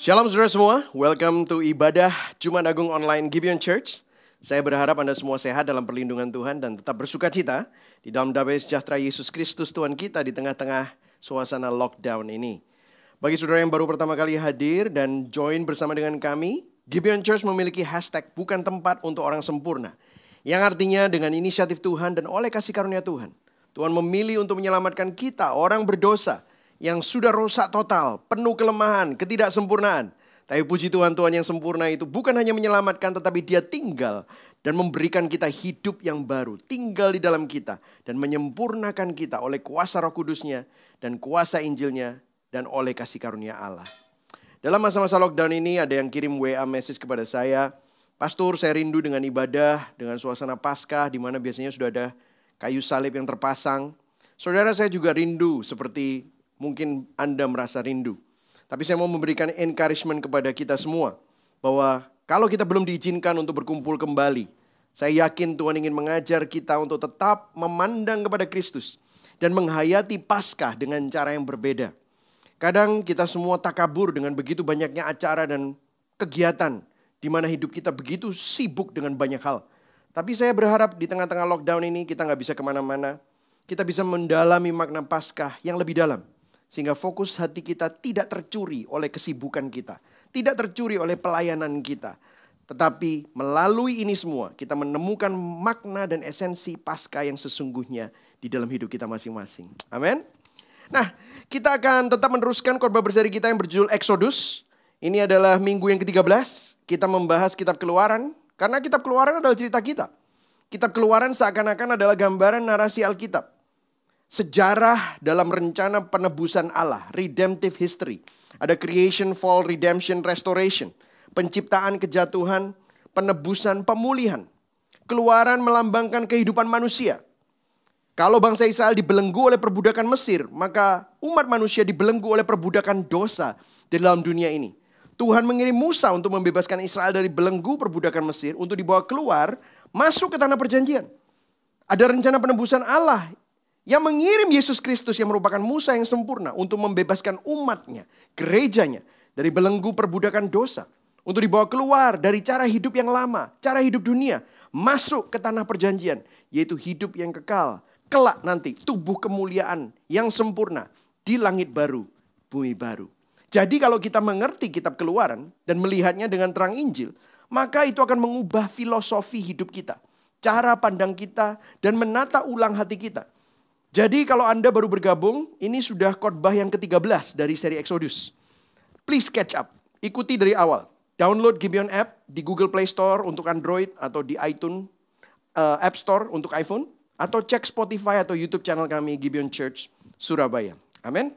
Shalom saudara semua, welcome to ibadah Jumat Agung Online Gibeon Church. Saya berharap Anda semua sehat dalam perlindungan Tuhan dan tetap bersukacita di dalam damai sejahtera Yesus Kristus Tuhan kita di tengah-tengah suasana lockdown ini. Bagi saudara yang baru pertama kali hadir dan join bersama dengan kami, Gibeon Church memiliki hashtag bukan tempat untuk orang sempurna. Yang artinya dengan inisiatif Tuhan dan oleh kasih karunia Tuhan, Tuhan memilih untuk menyelamatkan kita, orang berdosa, yang sudah rusak total, penuh kelemahan, ketidaksempurnaan. Tapi puji Tuhan, Tuhan yang sempurna itu bukan hanya menyelamatkan, tetapi Dia tinggal dan memberikan kita hidup yang baru. Tinggal di dalam kita dan menyempurnakan kita oleh kuasa Roh Kudus-Nya dan kuasa Injil-Nya dan oleh kasih karunia Allah. Dalam masa-masa lockdown ini ada yang kirim WA message kepada saya, "Pastor, saya rindu dengan ibadah, dengan suasana Paskah di mana biasanya sudah ada kayu salib yang terpasang." Saudara, saya juga rindu seperti mungkin Anda merasa rindu. Tapi saya mau memberikan encouragement kepada kita semua. Bahwa kalau kita belum diizinkan untuk berkumpul kembali, saya yakin Tuhan ingin mengajar kita untuk tetap memandang kepada Kristus. Dan menghayati Paskah dengan cara yang berbeda. Kadang kita semua takabur dengan begitu banyaknya acara dan kegiatan. Di mana hidup kita begitu sibuk dengan banyak hal. Tapi saya berharap di tengah-tengah lockdown ini kita gak bisa kemana-mana. Kita bisa mendalami makna Paskah yang lebih dalam. Sehingga fokus hati kita tidak tercuri oleh kesibukan kita. Tidak tercuri oleh pelayanan kita. Tetapi melalui ini semua kita menemukan makna dan esensi Paskah yang sesungguhnya di dalam hidup kita masing-masing. Amin. Nah, kita akan tetap meneruskan khotbah berseri kita yang berjudul Exodus. Ini adalah minggu yang ke-13. Kita membahas kitab Keluaran. Karena kitab Keluaran adalah cerita kita. Kitab Keluaran seakan-akan adalah gambaran narasi Alkitab. Sejarah dalam rencana penebusan Allah, redemptive history. Ada creation, fall, redemption, restoration. Penciptaan, kejatuhan, penebusan, pemulihan. Keluaran melambangkan kehidupan manusia. Kalau bangsa Israel dibelenggu oleh perbudakan Mesir, maka umat manusia dibelenggu oleh perbudakan dosa di dalam dunia ini. Tuhan mengirim Musa untuk membebaskan Israel dari belenggu perbudakan Mesir untuk dibawa keluar, masuk ke tanah perjanjian. Ada rencana penebusan Allah yang mengirim Yesus Kristus yang merupakan Musa yang sempurna untuk membebaskan umatnya, gerejanya dari belenggu perbudakan dosa. Untuk dibawa keluar dari cara hidup yang lama, cara hidup dunia, masuk ke tanah perjanjian, yaitu hidup yang kekal. Kelak nanti tubuh kemuliaan yang sempurna di langit baru, bumi baru. Jadi kalau kita mengerti kitab Keluaran dan melihatnya dengan terang Injil, maka itu akan mengubah filosofi hidup kita, cara pandang kita dan menata ulang hati kita. Jadi kalau Anda baru bergabung, ini sudah khotbah yang ke-13 dari seri Exodus. Please catch up, ikuti dari awal. Download Gibeon App di Google Play Store untuk Android atau di iTunes App Store untuk iPhone. Atau cek Spotify atau YouTube channel kami Gibeon Church Surabaya. Amin.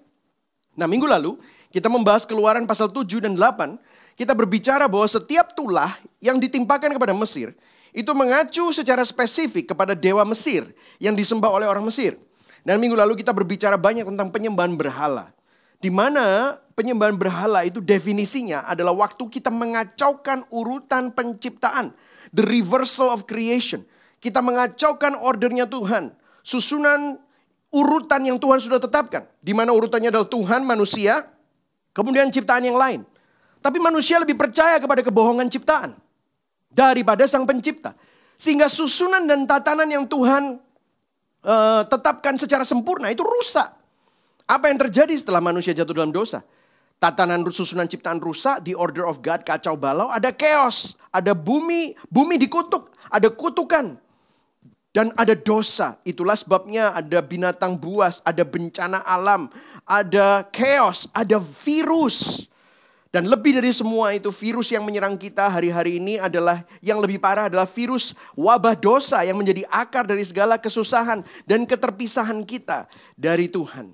Nah, minggu lalu kita membahas Keluaran pasal 7 dan 8. Kita berbicara bahwa setiap tulah yang ditimpakan kepada Mesir itu mengacu secara spesifik kepada dewa Mesir yang disembah oleh orang Mesir. Dan minggu lalu kita berbicara banyak tentang penyembahan berhala. Di mana penyembahan berhala itu definisinya adalah waktu kita mengacaukan urutan penciptaan. The reversal of creation. Kita mengacaukan ordernya Tuhan. Susunan urutan yang Tuhan sudah tetapkan. Di mana urutannya adalah Tuhan, manusia, kemudian ciptaan yang lain. Tapi manusia lebih percaya kepada kebohongan ciptaan daripada sang pencipta. Sehingga susunan dan tatanan yang Tuhan tetapkan secara sempurna itu rusak. Apa yang terjadi setelah manusia jatuh dalam dosa? Tatanan susunan ciptaan rusak, the order of God kacau balau, ada chaos, ada bumi dikutuk, ada kutukan. Dan ada dosa, itulah sebabnya ada binatang buas, ada bencana alam, ada chaos, ada virus. Dan lebih dari semua itu virus yang menyerang kita hari-hari ini adalah yang lebih parah adalah virus wabah dosa yang menjadi akar dari segala kesusahan dan keterpisahan kita dari Tuhan.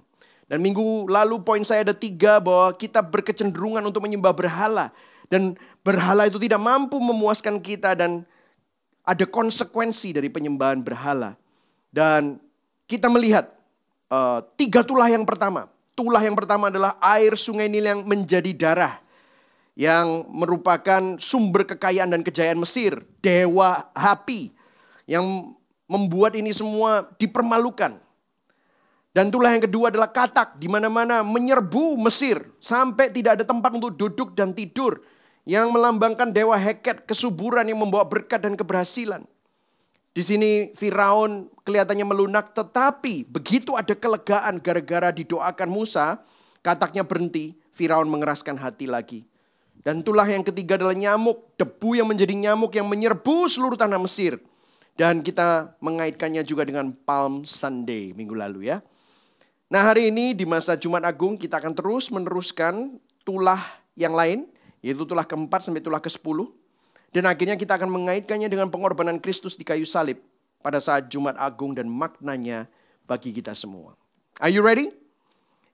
Dan minggu lalu poin saya ada 3 bahwa kita berkecenderungan untuk menyembah berhala. Dan berhala itu tidak mampu memuaskan kita dan ada konsekuensi dari penyembahan berhala. Dan kita melihat 3 tulah yang pertama. Tulah yang pertama adalah air sungai Nil yang menjadi darah. Yang merupakan sumber kekayaan dan kejayaan Mesir. Dewa Hapi yang membuat ini semua dipermalukan. Dan tulah yang kedua adalah katak, di mana-mana menyerbu Mesir sampai tidak ada tempat untuk duduk dan tidur, yang melambangkan dewa Heket, kesuburan yang membawa berkat dan keberhasilan. Di sini Firaun kelihatannya melunak, tetapi begitu ada kelegaan gara-gara didoakan Musa, kataknya berhenti, Firaun mengeraskan hati lagi. Dan tulah yang ketiga adalah nyamuk, debu yang menjadi nyamuk yang menyerbu seluruh tanah Mesir. Dan kita mengaitkannya juga dengan Palm Sunday minggu lalu ya. Nah, hari ini di masa Jumat Agung kita akan terus meneruskan tulah yang lain, yaitu tulah keempat sampai tulah ke-10. Dan akhirnya kita akan mengaitkannya dengan pengorbanan Kristus di kayu salib pada saat Jumat Agung dan maknanya bagi kita semua. Are you ready?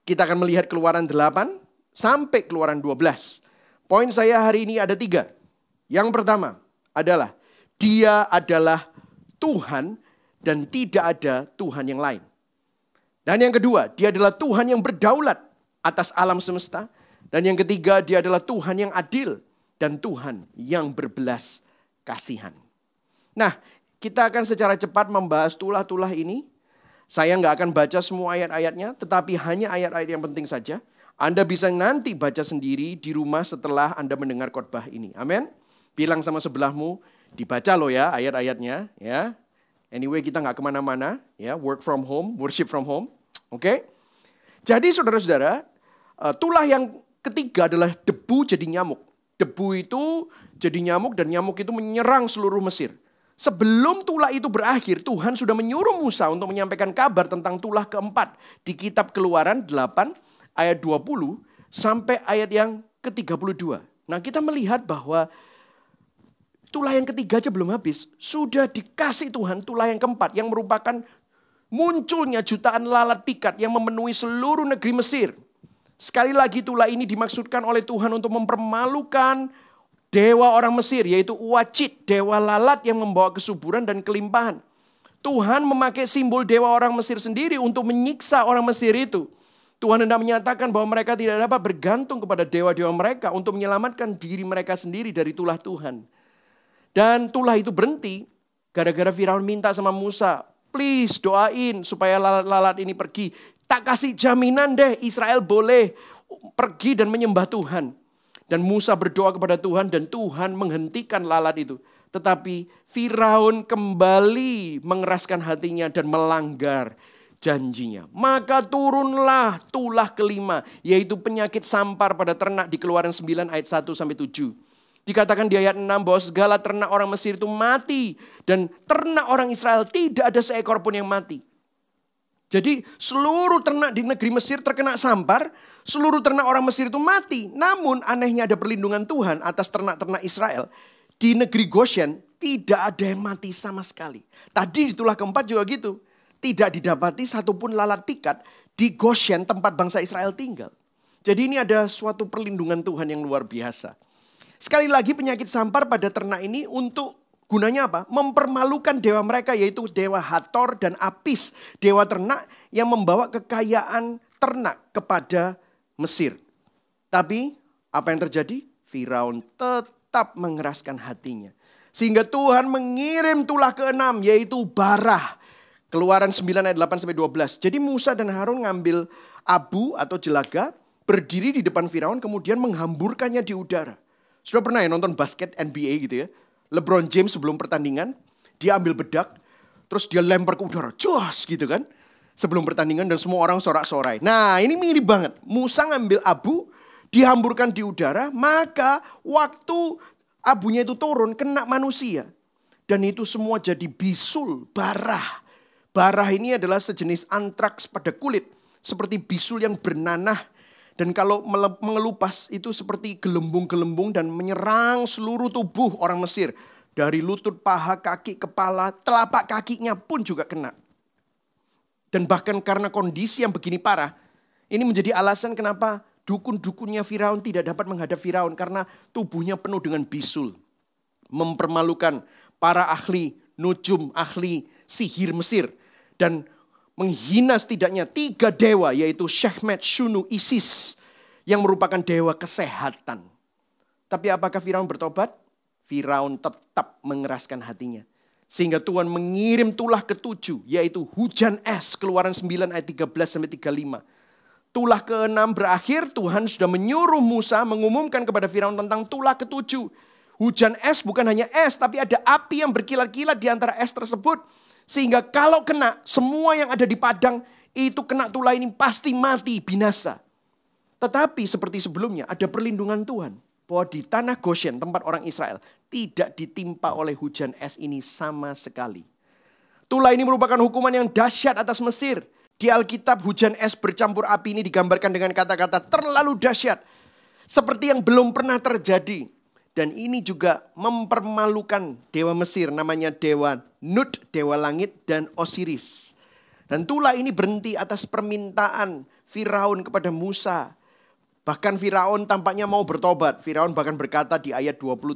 Kita akan melihat Keluaran 8 sampai Keluaran 12. Poin saya hari ini ada 3. Yang pertama adalah Dia adalah Tuhan dan tidak ada Tuhan yang lain. Dan yang kedua, Dia adalah Tuhan yang berdaulat atas alam semesta. Dan yang ketiga, Dia adalah Tuhan yang adil dan Tuhan yang berbelas kasihan. Nah, kita akan secara cepat membahas tulah-tulah ini. Saya nggak akan baca semua ayat-ayatnya, tetapi hanya ayat-ayat yang penting saja. Anda bisa nanti baca sendiri di rumah setelah Anda mendengar khotbah ini. Amin. Bilang sama sebelahmu, dibaca loh ya ayat-ayatnya ya. Anyway, kita nggak kemana-mana, ya, work from home, worship from home, oke? Jadi saudara-saudara, tulah yang ketiga adalah debu jadi nyamuk. Debu itu jadi nyamuk dan nyamuk itu menyerang seluruh Mesir. Sebelum tulah itu berakhir, Tuhan sudah menyuruh Musa untuk menyampaikan kabar tentang tulah keempat di kitab Keluaran 8 ayat 20 sampai ayat yang ke-32. Nah, kita melihat bahwa tulah yang ketiga aja belum habis. Sudah dikasih Tuhan tulah yang keempat yang merupakan munculnya jutaan lalat pikat yang memenuhi seluruh negeri Mesir. Sekali lagi tulah ini dimaksudkan oleh Tuhan untuk mempermalukan dewa orang Mesir, yaitu Uwacit, dewa lalat yang membawa kesuburan dan kelimpahan. Tuhan memakai simbol dewa orang Mesir sendiri untuk menyiksa orang Mesir itu. Tuhan hendak menyatakan bahwa mereka tidak dapat bergantung kepada dewa-dewa mereka untuk menyelamatkan diri mereka sendiri dari tulah Tuhan. Dan tulah itu berhenti gara-gara Firaun minta sama Musa, please doain supaya lalat-lalat ini pergi. Tak kasih jaminan deh Israel boleh pergi dan menyembah Tuhan. Dan Musa berdoa kepada Tuhan dan Tuhan menghentikan lalat itu. Tetapi Firaun kembali mengeraskan hatinya dan melanggar janjinya. Maka turunlah tulah kelima, yaitu penyakit sampar pada ternak di Keluaran 9 ayat 1 sampai 7. Dikatakan di ayat 6 bahwa segala ternak orang Mesir itu mati. Dan ternak orang Israel tidak ada seekor pun yang mati. Jadi seluruh ternak di negeri Mesir terkena sampar. Seluruh ternak orang Mesir itu mati. Namun anehnya ada perlindungan Tuhan atas ternak-ternak Israel. Di negeri Goshen tidak ada yang mati sama sekali. Tadi di tulah keempat juga gitu. Tidak didapati satupun lalat pikat di Goshen tempat bangsa Israel tinggal. Jadi ini ada suatu perlindungan Tuhan yang luar biasa. Sekali lagi penyakit sampar pada ternak ini untuk gunanya apa? Mempermalukan dewa mereka, yaitu dewa Hathor dan Apis. Dewa ternak yang membawa kekayaan ternak kepada Mesir. Tapi apa yang terjadi? Firaun tetap mengeraskan hatinya. Sehingga Tuhan mengirim tulah ke-6 yaitu Barah. Keluaran 9 ayat 8 sampai 12. Jadi Musa dan Harun ngambil abu atau jelaga, berdiri di depan Firaun kemudian menghamburkannya di udara. Sudah pernah ya nonton basket NBA gitu ya? LeBron James sebelum pertandingan, dia ambil bedak, terus dia lempar ke udara. Jos gitu kan. Sebelum pertandingan dan semua orang sorak-sorai. Nah ini mirip banget. Musa ngambil abu, dihamburkan di udara, maka waktu abunya itu turun, kena manusia. Dan itu semua jadi bisul, barah. Barah ini adalah sejenis antraks pada kulit. Seperti bisul yang bernanah. Dan kalau mengelupas itu seperti gelembung-gelembung dan menyerang seluruh tubuh orang Mesir. Dari lutut, paha, kaki, kepala, telapak kakinya pun juga kena. Dan bahkan karena kondisi yang begini parah, ini menjadi alasan kenapa dukun-dukunnya Firaun tidak dapat menghadap Firaun. Karena tubuhnya penuh dengan bisul. Mempermalukan para ahli nujum, ahli sihir Mesir. Dan menghina setidaknya 3 dewa, yaitu Sekhmet, Shunu, Isis, yang merupakan dewa kesehatan. Tapi apakah Firaun bertobat? Firaun tetap mengeraskan hatinya. Sehingga Tuhan mengirim tulah ketujuh, yaitu hujan es, Keluaran 9 ayat 13-35. Tulah ke-6 berakhir, Tuhan sudah menyuruh Musa mengumumkan kepada Firaun tentang tulah ketujuh. Hujan es bukan hanya es, tapi ada api yang berkilat-kilat di antara es tersebut. Sehingga kalau kena, semua yang ada di padang itu kena tulah ini pasti mati, binasa. Tetapi seperti sebelumnya ada perlindungan Tuhan. Bahwa di tanah Goshen, tempat orang Israel, tidak ditimpa oleh hujan es ini sama sekali. Tulah ini merupakan hukuman yang dahsyat atas Mesir. Di Alkitab hujan es bercampur api ini digambarkan dengan kata-kata terlalu dahsyat. Seperti yang belum pernah terjadi. Dan ini juga mempermalukan dewa Mesir, namanya dewa Nut, dewa langit, dan Osiris. Dan tulah ini berhenti atas permintaan Firaun kepada Musa. Bahkan Firaun tampaknya mau bertobat. Firaun bahkan berkata di ayat 27,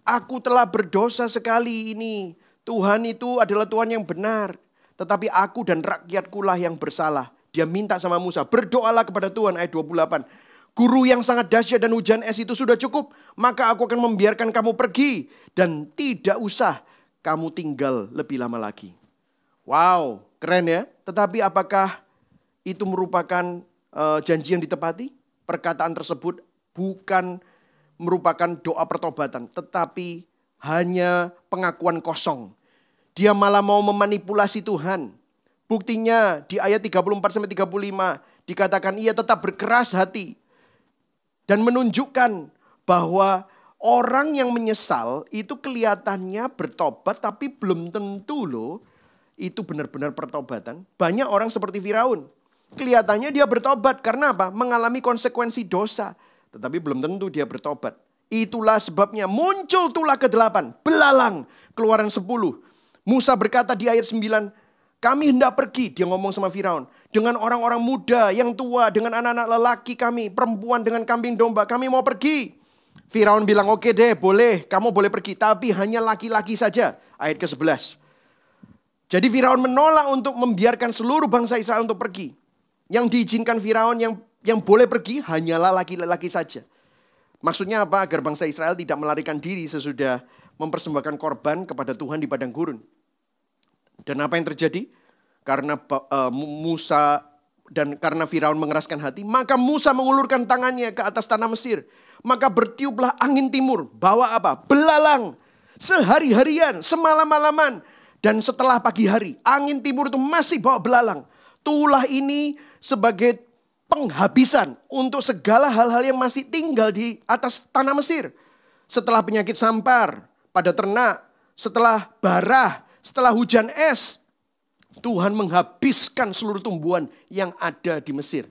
aku telah berdosa sekali ini. Tuhan itu adalah Tuhan yang benar. Tetapi aku dan rakyatku lah yang bersalah. Dia minta sama Musa, berdoalah kepada Tuhan, ayat 28. Guru yang sangat dahsyat dan hujan es itu sudah cukup. Maka aku akan membiarkan kamu pergi. Dan tidak usah kamu tinggal lebih lama lagi. Wow, keren ya. Tetapi apakah itu merupakan janji yang ditepati? Perkataan tersebut bukan merupakan doa pertobatan, tetapi hanya pengakuan kosong. Dia malah mau memanipulasi Tuhan. Buktinya di ayat 34-35 dikatakan ia tetap berkeras hati dan menunjukkan bahwa orang yang menyesal itu kelihatannya bertobat, tapi belum tentu loh itu benar-benar pertobatan. Banyak orang seperti Firaun. Kelihatannya dia bertobat karena apa? Mengalami konsekuensi dosa. Tetapi belum tentu dia bertobat. Itulah sebabnya muncul tulah ke-8. Belalang. Keluaran 10. Musa berkata di ayat 9. Kami hendak pergi. Dia ngomong sama Firaun. Dengan orang-orang muda yang tua. Dengan anak-anak lelaki kami. Perempuan dengan kambing domba. Kami mau pergi. Firaun bilang oke deh boleh. Kamu boleh pergi. Tapi hanya laki-laki saja. Ayat ke-11. Jadi Firaun menolak untuk membiarkan seluruh bangsa Israel untuk pergi. Yang diizinkan Firaun yang boleh pergi hanyalah laki-laki saja. Maksudnya apa? Agar bangsa Israel tidak melarikan diri sesudah mempersembahkan korban kepada Tuhan di padang gurun. Dan apa yang terjadi? Karena Musa dan karena Firaun mengeraskan hati, maka Musa mengulurkan tangannya ke atas tanah Mesir. Maka bertiuplah angin timur. Bawa apa? Belalang. Sehari-harian, semalam-malaman. Dan setelah pagi hari, angin timur itu masih bawa belalang. Tulah ini sebagai penghabisan untuk segala hal-hal yang masih tinggal di atas tanah Mesir. Setelah penyakit sampar pada ternak, setelah barah, setelah hujan es, Tuhan menghabiskan seluruh tumbuhan yang ada di Mesir.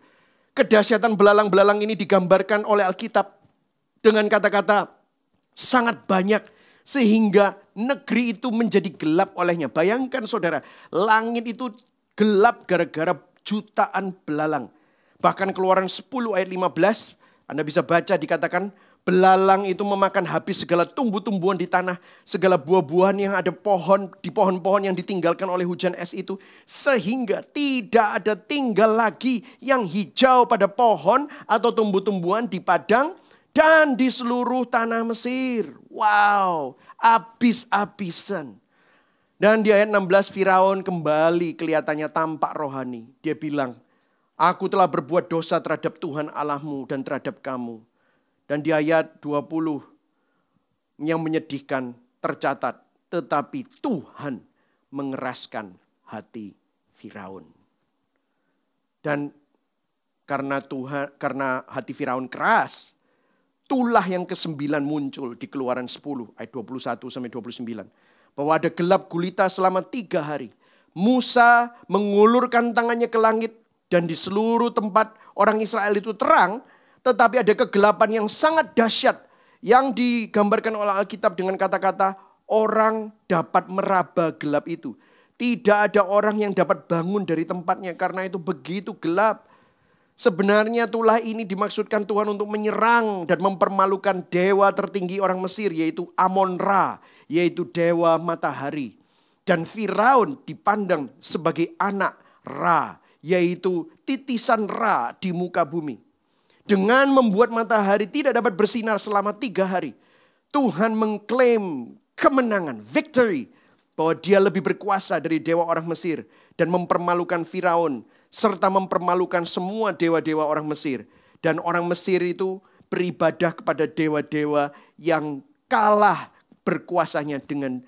Kedahsyatan belalang-belalang ini digambarkan oleh Alkitab dengan kata-kata sangat banyak sehingga negeri itu menjadi gelap olehnya. Bayangkan saudara, langit itu gelap gara-gara jutaan belalang. Bahkan Keluaran 10 ayat 15, Anda bisa baca dikatakan belalang itu memakan habis segala tumbuh-tumbuhan di tanah, segala buah-buahan yang ada di pohon-pohon yang ditinggalkan oleh hujan es itu. Sehingga tidak ada tinggal lagi yang hijau pada pohon atau tumbuh-tumbuhan di padang dan di seluruh tanah Mesir. Wow, habis-habisan. Dan di ayat 16 Firaun kembali kelihatannya tampak rohani. Dia bilang, aku telah berbuat dosa terhadap Tuhan Allahmu dan terhadap kamu. Dan di ayat 20 yang menyedihkan tercatat, tetapi Tuhan mengeraskan hati Firaun. Dan karena hati Firaun keras, tulah yang ke-9 muncul di Keluaran 10 ayat 21-29. Bahwa ada gelap gulita selama 3 hari. Musa mengulurkan tangannya ke langit dan di seluruh tempat orang Israel itu terang. Tetapi ada kegelapan yang sangat dahsyat yang digambarkan oleh Alkitab dengan kata-kata orang dapat meraba gelap itu. Tidak ada orang yang dapat bangun dari tempatnya karena itu begitu gelap. Sebenarnya tulah ini dimaksudkan Tuhan untuk menyerang dan mempermalukan dewa tertinggi orang Mesir, yaitu Amon-Ra, yaitu dewa matahari. Dan Firaun dipandang sebagai anak Ra, yaitu titisan Ra di muka bumi. Dengan membuat matahari tidak dapat bersinar selama 3 hari, Tuhan mengklaim kemenangan, victory, bahwa dia lebih berkuasa dari dewa orang Mesir dan mempermalukan Firaun serta mempermalukan semua dewa-dewa orang Mesir. Dan orang Mesir itu beribadah kepada dewa-dewa yang kalah berkuasanya dengan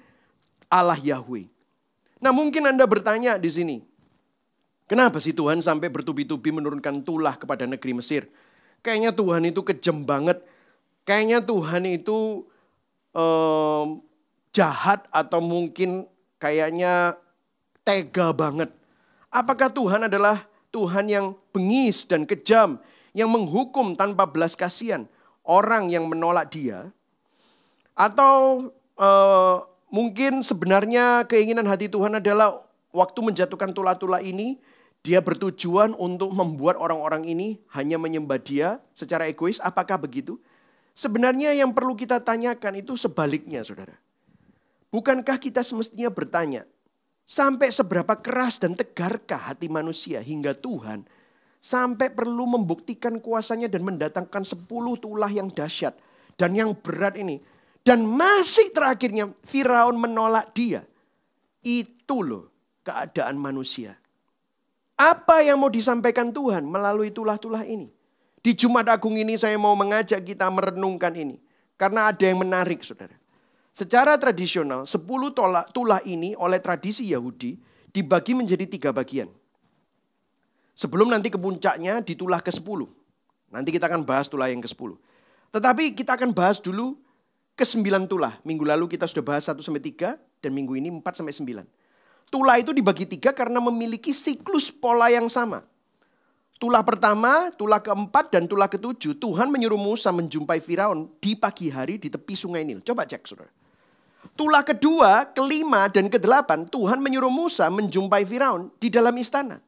Allah Yahweh. Nah, mungkin Anda bertanya di sini, kenapa sih Tuhan sampai bertubi-tubi menurunkan tulah kepada negeri Mesir? Kayaknya Tuhan itu kejam banget. Kayaknya Tuhan itu jahat atau mungkin kayaknya tega banget. Apakah Tuhan adalah Tuhan yang bengis dan kejam, yang menghukum tanpa belas kasihan orang yang menolak Dia? Atau mungkin sebenarnya keinginan hati Tuhan adalah waktu menjatuhkan tulah-tulah ini, Dia bertujuan untuk membuat orang-orang ini hanya menyembah Dia secara egois? Apakah begitu? Sebenarnya yang perlu kita tanyakan itu sebaliknya, saudara. Bukankah kita semestinya bertanya, sampai seberapa keras dan tegarkah hati manusia hingga Tuhan sampai perlu membuktikan kuasanya dan mendatangkan 10 tulah yang dahsyat dan yang berat ini. Dan masih terakhirnya Firaun menolak Dia. Itu loh keadaan manusia. Apa yang mau disampaikan Tuhan melalui tulah-tulah ini? Di Jumat Agung ini saya mau mengajak kita merenungkan ini. Karena ada yang menarik, saudara. Secara tradisional 10 tulah ini oleh tradisi Yahudi dibagi menjadi 3 bagian. Sebelum nanti ke puncaknya di tulah ke-10. Nanti kita akan bahas tulah yang ke-10. Tetapi kita akan bahas dulu ke-9 tulah. Minggu lalu kita sudah bahas 1-3 dan minggu ini 4-9. Tulah itu dibagi 3 karena memiliki siklus pola yang sama. Tulah pertama, tulah ke-4 dan tulah ke-7, Tuhan menyuruh Musa menjumpai Firaun di pagi hari di tepi sungai Nil. Coba cek, saudara. Tulah kedua, ke-5 dan ke-8, Tuhan menyuruh Musa menjumpai Firaun di dalam istana.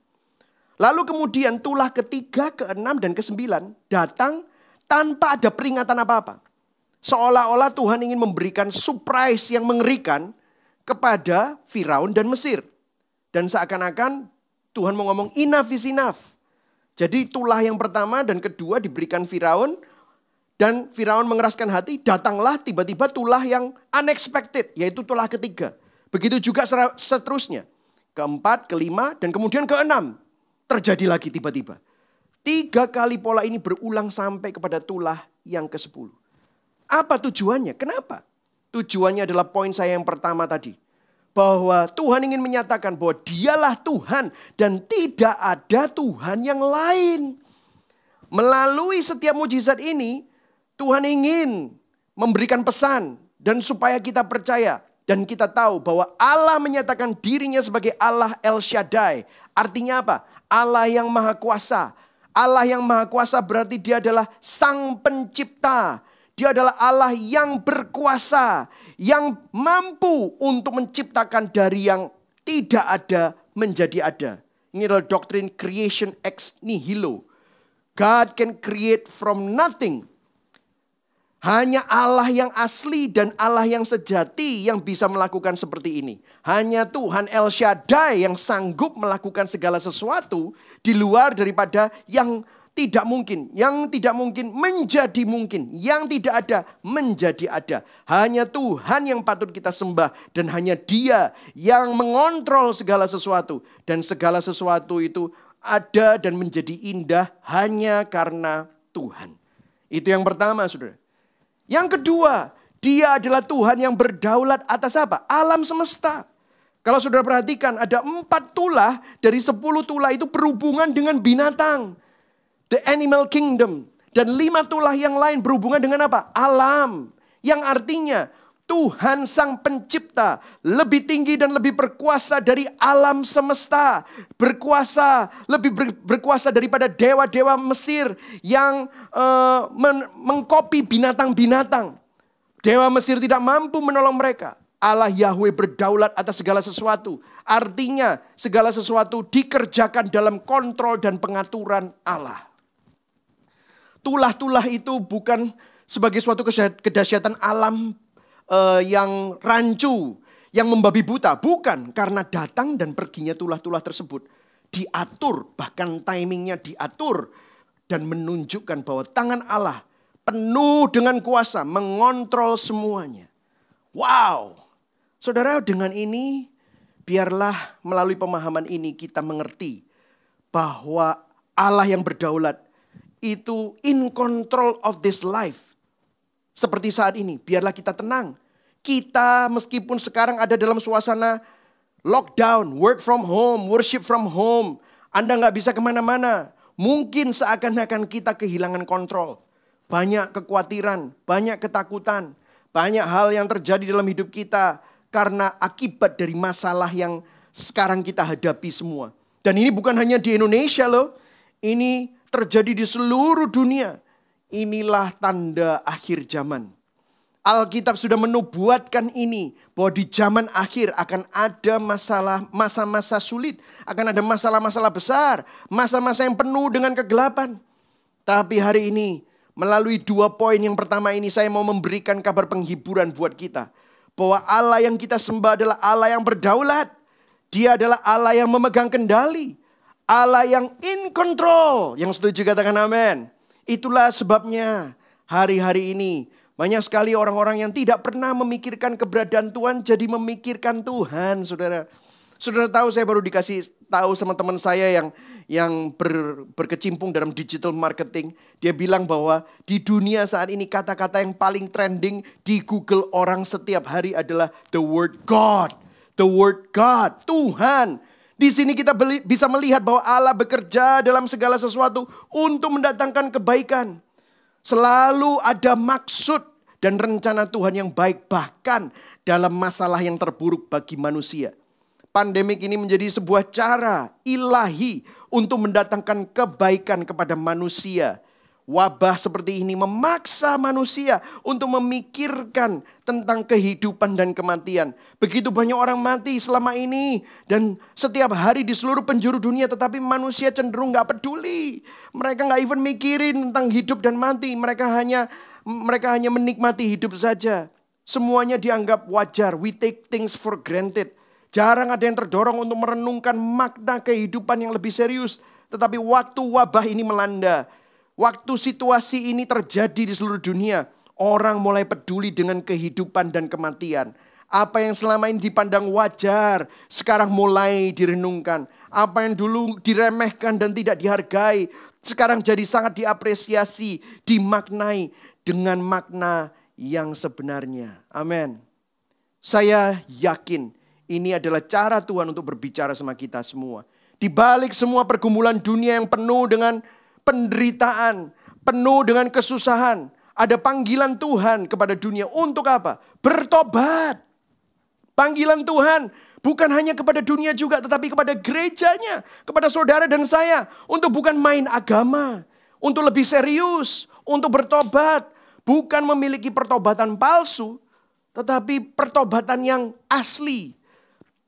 Lalu kemudian tulah ke-3, ke-6 dan ke-9 datang tanpa ada peringatan apa-apa. Seolah-olah Tuhan ingin memberikan surprise yang mengerikan kepada Firaun dan Mesir. Dan seakan-akan Tuhan mau ngomong enough is enough. Jadi tulah yang pertama dan kedua diberikan Firaun. Dan Firaun mengeraskan hati, datanglah tiba-tiba tulah yang unexpected, yaitu tulah ketiga. Begitu juga seterusnya. Ke-4, ke-5, dan kemudian ke-6. Terjadi lagi tiba-tiba. 3 kali pola ini berulang sampai kepada tulah yang ke-10. Apa tujuannya? Kenapa? Tujuannya adalah poin saya yang pertama tadi. Bahwa Tuhan ingin menyatakan bahwa Dialah Tuhan dan tidak ada Tuhan yang lain. Melalui setiap mujizat ini, Tuhan ingin memberikan pesan dan supaya kita percaya dan kita tahu bahwa Allah menyatakan dirinya sebagai Allah El Shaddai. Artinya apa? Allah yang maha kuasa. Allah yang maha kuasa berarti Dia adalah Sang Pencipta. Dia adalah Allah yang berkuasa, yang mampu untuk menciptakan dari yang tidak ada menjadi ada. Ini adalah doktrin creation ex nihilo. God can create from nothing. Hanya Allah yang asli dan Allah yang sejati yang bisa melakukan seperti ini. Hanya Tuhan El Shaddai yang sanggup melakukan segala sesuatu di luar daripada yang tidak mungkin. Yang tidak mungkin menjadi mungkin. Yang tidak ada menjadi ada. Hanya Tuhan yang patut kita sembah. Dan hanya Dia yang mengontrol segala sesuatu. Dan segala sesuatu itu ada dan menjadi indah hanya karena Tuhan. Itu yang pertama, saudara. Yang kedua, Dia adalah Tuhan yang berdaulat atas apa? Alam semesta. Kalau saudara perhatikan, ada 4 tulah dari 10 tulah itu berhubungan dengan binatang. The animal kingdom. Dan 5 tulah yang lain berhubungan dengan apa? Alam. Yang artinya Tuhan Sang Pencipta lebih tinggi dan lebih berkuasa dari alam semesta. Lebih berkuasa daripada dewa-dewa Mesir yang mengkopi binatang-binatang. Dewa Mesir tidak mampu menolong mereka. Allah Yahweh berdaulat atas segala sesuatu. Artinya segala sesuatu dikerjakan dalam kontrol dan pengaturan Allah. Tulah-tulah itu bukan sebagai suatu kedahsyatan alam yang rancu, yang membabi buta. Bukan, karena datang dan perginya tulah-tulah tersebut diatur, bahkan timingnya diatur. Dan menunjukkan bahwa tangan Allah penuh dengan kuasa mengontrol semuanya. Wow, Saudara, dengan ini biarlah melalui pemahaman ini kita mengerti bahwa Allah yang berdaulat itu in control of this life. Seperti saat ini, biarlah kita tenang. Kita meskipun sekarang ada dalam suasana lockdown, work from home, worship from home. Anda nggak bisa kemana-mana. Mungkin seakan-akan kita kehilangan kontrol. Banyak kekhawatiran, banyak ketakutan. Banyak hal yang terjadi dalam hidup kita karena akibat dari masalah yang sekarang kita hadapi semua. Dan ini bukan hanya di Indonesia loh. Ini terjadi di seluruh dunia. Inilah tanda akhir zaman. Alkitab sudah menubuatkan ini. Bahwa di zaman akhir akan ada masa-masa sulit. Akan ada masalah-masalah besar. Masa-masa yang penuh dengan kegelapan. Tapi hari ini melalui 2 poin yang pertama ini saya mau memberikan kabar penghiburan buat kita. Bahwa Allah yang kita sembah adalah Allah yang berdaulat. Dia adalah Allah yang memegang kendali. Allah yang in control. Yang setuju katakan amin. Itulah sebabnya hari-hari ini banyak sekali orang-orang yang tidak pernah memikirkan keberadaan Tuhan jadi memikirkan Tuhan, saudara. Saudara tahu, saya baru dikasih tahu sama teman saya yang berkecimpung dalam digital marketing. Dia bilang bahwa di dunia saat ini kata-kata yang paling trending di Google orang setiap hari adalah the word God. The word God, Tuhan. Di sini kita bisa melihat bahwa Allah bekerja dalam segala sesuatu untuk mendatangkan kebaikan. Selalu ada maksud dan rencana Tuhan yang baik bahkan dalam masalah yang terburuk bagi manusia. Pandemik ini menjadi sebuah cara ilahi untuk mendatangkan kebaikan kepada manusia. Wabah seperti ini memaksa manusia untuk memikirkan tentang kehidupan dan kematian. Begitu banyak orang mati selama ini dan setiap hari di seluruh penjuru dunia, tetapi manusia cenderung gak peduli. Mereka gak even mikirin tentang hidup dan mati. Mereka hanya menikmati hidup saja. Semuanya dianggap wajar. We take things for granted. Jarang ada yang terdorong untuk merenungkan makna kehidupan yang lebih serius. Tetapi waktu wabah ini melanda, waktu situasi ini terjadi di seluruh dunia, orang mulai peduli dengan kehidupan dan kematian. Apa yang selama ini dipandang wajar, sekarang mulai direnungkan. Apa yang dulu diremehkan dan tidak dihargai, sekarang jadi sangat diapresiasi, dimaknai dengan makna yang sebenarnya. Amin. Saya yakin ini adalah cara Tuhan untuk berbicara sama kita semua. Di balik semua pergumulan dunia yang penuh dengan penderitaan, penuh dengan kesusahan, ada panggilan Tuhan kepada dunia untuk apa? Bertobat. Panggilan Tuhan bukan hanya kepada dunia juga, tetapi kepada gerejanya, kepada saudara dan saya, untuk bukan main agama, untuk lebih serius, untuk bertobat, bukan memiliki pertobatan palsu, tetapi pertobatan yang asli.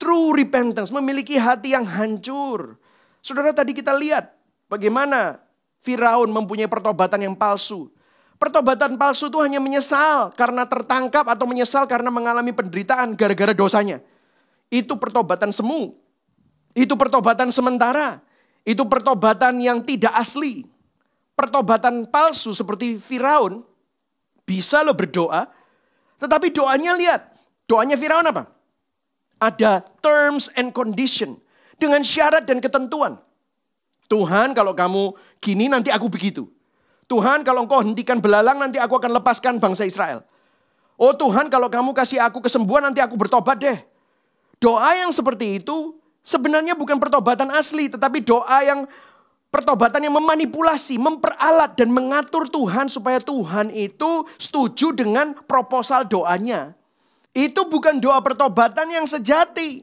True repentance, memiliki hati yang hancur. Saudara, tadi kita lihat bagaimana Firaun mempunyai pertobatan yang palsu. Pertobatan palsu itu hanya menyesal karena tertangkap atau menyesal karena mengalami penderitaan gara-gara dosanya. Itu pertobatan semu. Itu pertobatan sementara. Itu pertobatan yang tidak asli. Pertobatan palsu seperti Firaun bisa lo berdoa, tetapi doanya lihat. Doanya Firaun apa? Ada terms and condition. Dengan syarat dan ketentuan. Tuhan, kalau kamu gini nanti aku begitu. Tuhan, kalau engkau hentikan belalang nanti aku akan lepaskan bangsa Israel. Oh Tuhan, kalau kamu kasih aku kesembuhan nanti aku bertobat deh. Doa yang seperti itu sebenarnya bukan pertobatan asli. Tetapi pertobatan yang memanipulasi, memperalat dan mengatur Tuhan supaya Tuhan itu setuju dengan proposal doanya. Itu bukan doa pertobatan yang sejati.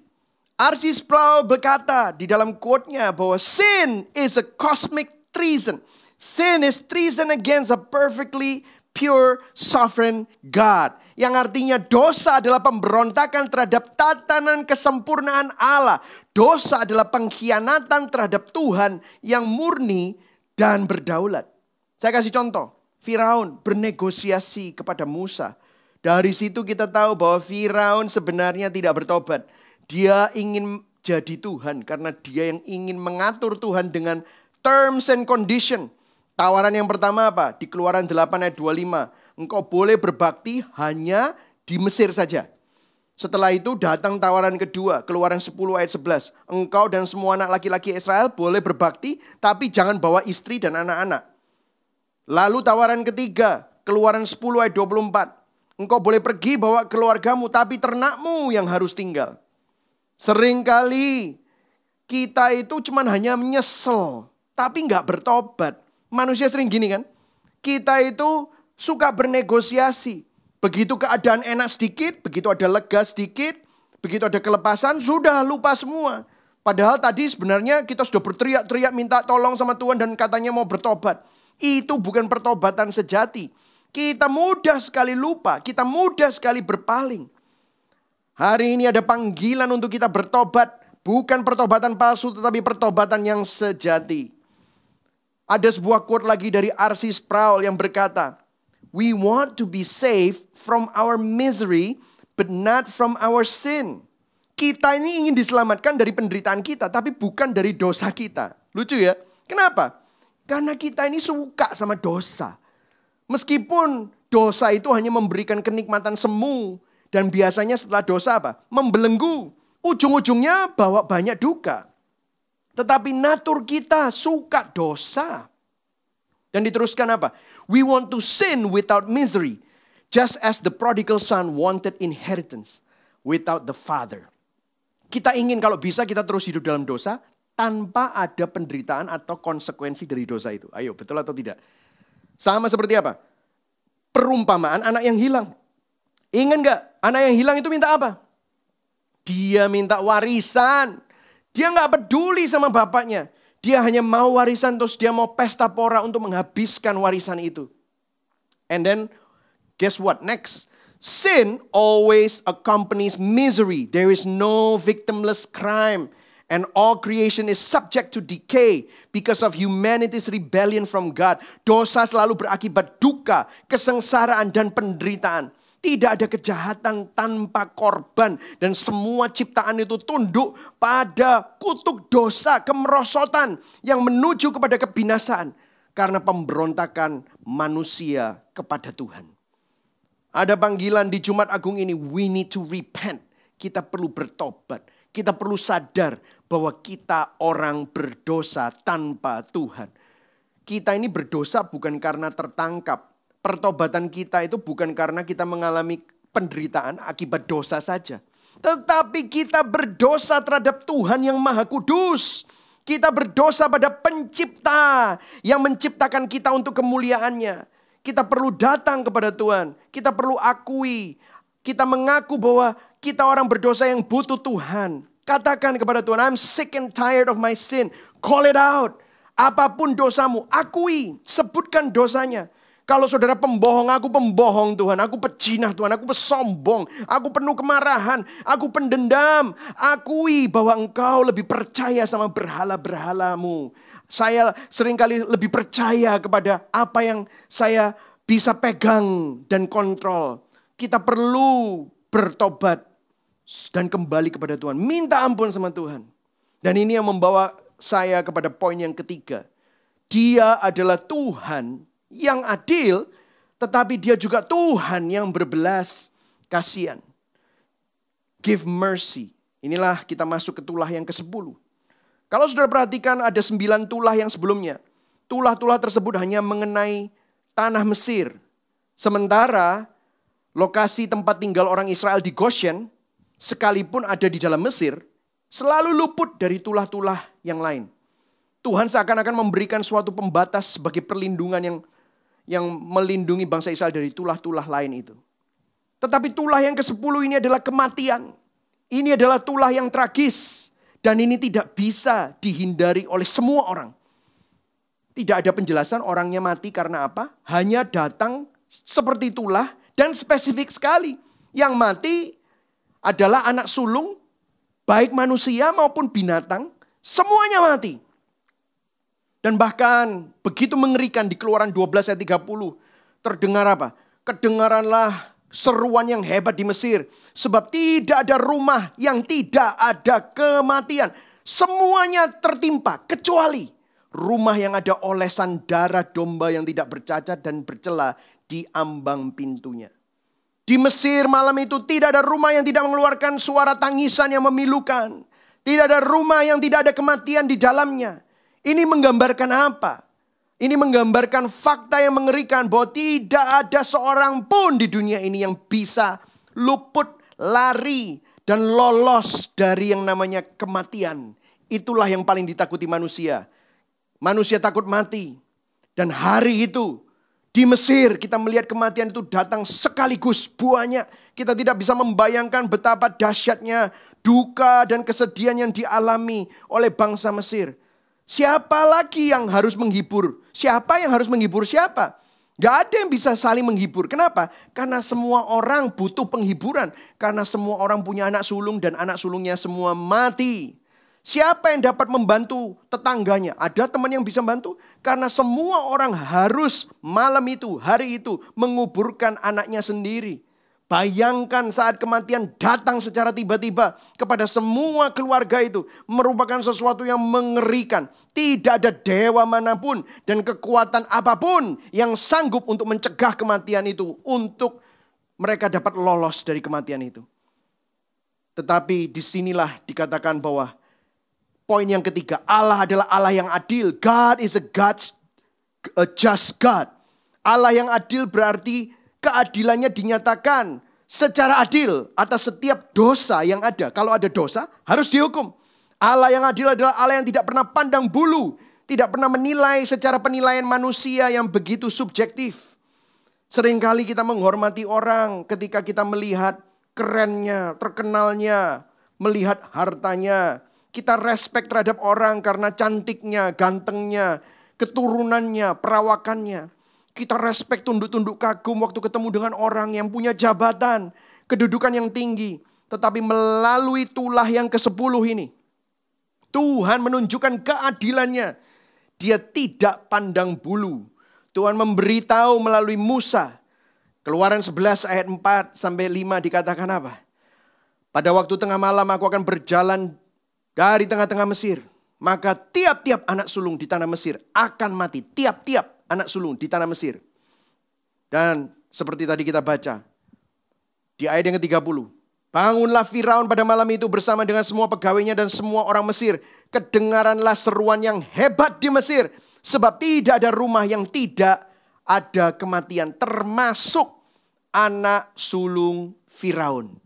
R.C. Sproul berkata di dalam quote-nya bahwa sin is a cosmic treason. Sin is treason against a perfectly pure sovereign God. Yang artinya dosa adalah pemberontakan terhadap tatanan kesempurnaan Allah. Dosa adalah pengkhianatan terhadap Tuhan yang murni dan berdaulat. Saya kasih contoh. Firaun bernegosiasi kepada Musa. Dari situ kita tahu bahwa Firaun sebenarnya tidak bertobat. Dia ingin jadi Tuhan karena dia yang ingin mengatur Tuhan dengan terms and condition. Tawaran yang pertama apa? Di Keluaran 8 ayat 25. Engkau boleh berbakti hanya di Mesir saja. Setelah itu datang tawaran kedua, Keluaran 10 ayat 11. Engkau dan semua anak laki-laki Israel boleh berbakti, tapi jangan bawa istri dan anak-anak. Lalu tawaran ketiga, Keluaran 10 ayat 24. Engkau boleh pergi bawa keluargamu, tapi ternakmu yang harus tinggal. Seringkali kita itu cuman hanya menyesal, tapi nggak bertobat. Manusia sering gini kan, kita itu suka bernegosiasi. Begitu keadaan enak sedikit, begitu ada lega sedikit, begitu ada kelepasan, sudah lupa semua. Padahal tadi sebenarnya kita sudah berteriak-teriak minta tolong sama Tuhan dan katanya mau bertobat. Itu bukan pertobatan sejati. Kita mudah sekali lupa, kita mudah sekali berpaling. Hari ini ada panggilan untuk kita bertobat, bukan pertobatan palsu tetapi pertobatan yang sejati. Ada sebuah quote lagi dari R.C. Sproul yang berkata, "We want to be saved from our misery, but not from our sin." Kita ini ingin diselamatkan dari penderitaan kita, tapi bukan dari dosa kita. Lucu ya? Kenapa? Karena kita ini suka sama dosa. Meskipun dosa itu hanya memberikan kenikmatan semu, dan biasanya setelah dosa apa? Membelenggu. Ujung-ujungnya bawa banyak duka. Tetapi natur kita suka dosa. Dan diteruskan apa? We want to sin without misery, just as the prodigal son wanted inheritance without the father. Kita ingin kalau bisa kita terus hidup dalam dosa tanpa ada penderitaan atau konsekuensi dari dosa itu. Ayo, betul atau tidak? Sama seperti apa? Perumpamaan anak yang hilang. Ingat gak? Anak yang hilang itu minta apa? Dia minta warisan. Dia gak peduli sama bapaknya. Dia hanya mau warisan, terus dia mau pesta pora untuk menghabiskan warisan itu. And then, guess what? Next. Sin always accompanies misery. There is no victimless crime. And all creation is subject to decay because of humanity's rebellion from God. Dosa selalu berakibat duka, kesengsaraan, dan penderitaan. Tidak ada kejahatan tanpa korban. Dan semua ciptaan itu tunduk pada kutuk dosa, kemerosotan yang menuju kepada kebinasaan. Karena pemberontakan manusia kepada Tuhan. Ada panggilan di Jumat Agung ini, we need to repent. Kita perlu bertobat. Kita perlu sadar bahwa kita orang berdosa tanpa Tuhan. Kita ini berdosa bukan karena tertangkap. Pertobatan kita itu bukan karena kita mengalami penderitaan akibat dosa saja. Tetapi kita berdosa terhadap Tuhan yang Maha Kudus. Kita berdosa pada Pencipta yang menciptakan kita untuk kemuliaannya. Kita perlu datang kepada Tuhan. Kita perlu akui. Kita mengaku bahwa kita orang berdosa yang butuh Tuhan. Katakan kepada Tuhan, I'm sick and tired of my sin. Call it out. Apapun dosamu, akui. Sebutkan dosanya. Kalau saudara pembohong, aku pembohong Tuhan. Aku pejinah Tuhan, aku pesombong. Aku penuh kemarahan, aku pendendam. Akui bahwa engkau lebih percaya sama berhala-berhalamu. Saya seringkali lebih percaya kepada apa yang saya bisa pegang dan kontrol. Kita perlu bertobat dan kembali kepada Tuhan. Minta ampun sama Tuhan. Dan ini yang membawa saya kepada poin yang ketiga. Dia adalah Tuhan yang adil, tetapi dia juga Tuhan yang berbelas kasihan. Give mercy. Inilah kita masuk ke tulah yang ke-10. Kalau saudara perhatikan ada 9 tulah yang sebelumnya. Tulah-tulah tersebut hanya mengenai tanah Mesir. Sementara lokasi tempat tinggal orang Israel di Goshen, sekalipun ada di dalam Mesir, selalu luput dari tulah-tulah yang lain. Tuhan seakan-akan memberikan suatu pembatas sebagai perlindungan yang melindungi bangsa Israel dari tulah-tulah lain itu. Tetapi tulah yang ke-10 ini adalah kematian. Ini adalah tulah yang tragis. Dan ini tidak bisa dihindari oleh semua orang. Tidak ada penjelasan orangnya mati karena apa. Hanya datang seperti tulah dan spesifik sekali. Yang mati adalah anak sulung, baik manusia maupun binatang. Semuanya mati. Dan bahkan begitu mengerikan di Keluaran 12 ayat 30. Terdengar apa? Kedengaranlah seruan yang hebat di Mesir. Sebab tidak ada rumah yang tidak ada kematian. Semuanya tertimpa kecuali rumah yang ada olesan darah domba yang tidak bercacat dan bercela di ambang pintunya. Di Mesir malam itu tidak ada rumah yang tidak mengeluarkan suara tangisan yang memilukan. Tidak ada rumah yang tidak ada kematian di dalamnya. Ini menggambarkan apa? Ini menggambarkan fakta yang mengerikan bahwa tidak ada seorang pun di dunia ini yang bisa luput, lari, dan lolos dari yang namanya kematian. Itulah yang paling ditakuti manusia. Manusia takut mati. Dan hari itu di Mesir kita melihat kematian itu datang sekaligus banyak. Kita tidak bisa membayangkan betapa dahsyatnya duka dan kesedihan yang dialami oleh bangsa Mesir. Siapa lagi yang harus menghibur? Siapa yang harus menghibur siapa? Gak ada yang bisa saling menghibur. Kenapa? Karena semua orang butuh penghiburan. Karena semua orang punya anak sulung dan anak sulungnya semua mati. Siapa yang dapat membantu tetangganya? Ada teman yang bisa membantu? Karena semua orang harus malam itu, hari itu menguburkan anaknya sendiri. Bayangkan saat kematian datang secara tiba-tiba kepada semua keluarga itu. Merupakan sesuatu yang mengerikan. Tidak ada dewa manapun dan kekuatan apapun yang sanggup untuk mencegah kematian itu. Untuk mereka dapat lolos dari kematian itu. Tetapi disinilah dikatakan bahwa poin yang ketiga, Allah adalah Allah yang adil. God is a just God. Allah yang adil berarti keadilannya dinyatakan secara adil atas setiap dosa yang ada. Kalau ada dosa, harus dihukum. Allah yang adil adalah Allah yang tidak pernah pandang bulu. Tidak pernah menilai secara penilaian manusia yang begitu subjektif. Seringkali kita menghormati orang ketika kita melihat kerennya, terkenalnya, melihat hartanya. Kita respect terhadap orang karena cantiknya, gantengnya, keturunannya, perawakannya. Kita respect, tunduk-tunduk kagum waktu ketemu dengan orang yang punya jabatan, kedudukan yang tinggi. Tetapi melalui tulah yang ke-10 ini, Tuhan menunjukkan keadilannya. Dia tidak pandang bulu. Tuhan memberitahu melalui Musa. Keluaran 11 ayat 4 sampai 5 dikatakan apa? Pada waktu tengah malam aku akan berjalan dari tengah-tengah Mesir. Maka tiap-tiap anak sulung di tanah Mesir akan mati. Tiap-tiap anak sulung di tanah Mesir. Dan seperti tadi kita baca di ayat yang ke-30. Bangunlah Firaun pada malam itu bersama dengan semua pegawainya dan semua orang Mesir. Kedengaranlah seruan yang hebat di Mesir. Sebab tidak ada rumah yang tidak ada kematian. Termasuk anak sulung Firaun.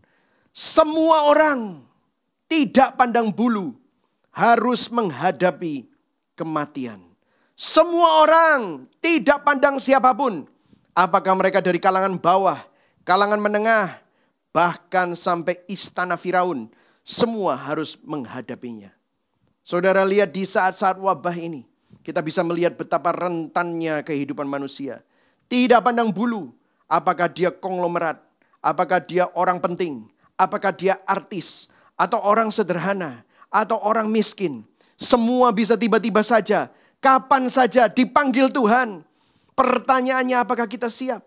Semua orang tidak pandang bulu harus menghadapi kematian. Semua orang tidak pandang siapapun. Apakah mereka dari kalangan bawah, kalangan menengah, bahkan sampai istana Firaun. Semua harus menghadapinya. Saudara lihat di saat-saat wabah ini. Kita bisa melihat betapa rentannya kehidupan manusia. Tidak pandang bulu. Apakah dia konglomerat. Apakah dia orang penting. Apakah dia artis. Atau orang sederhana. Atau orang miskin. Semua bisa tiba-tiba saja. Kapan saja dipanggil Tuhan. Pertanyaannya apakah kita siap?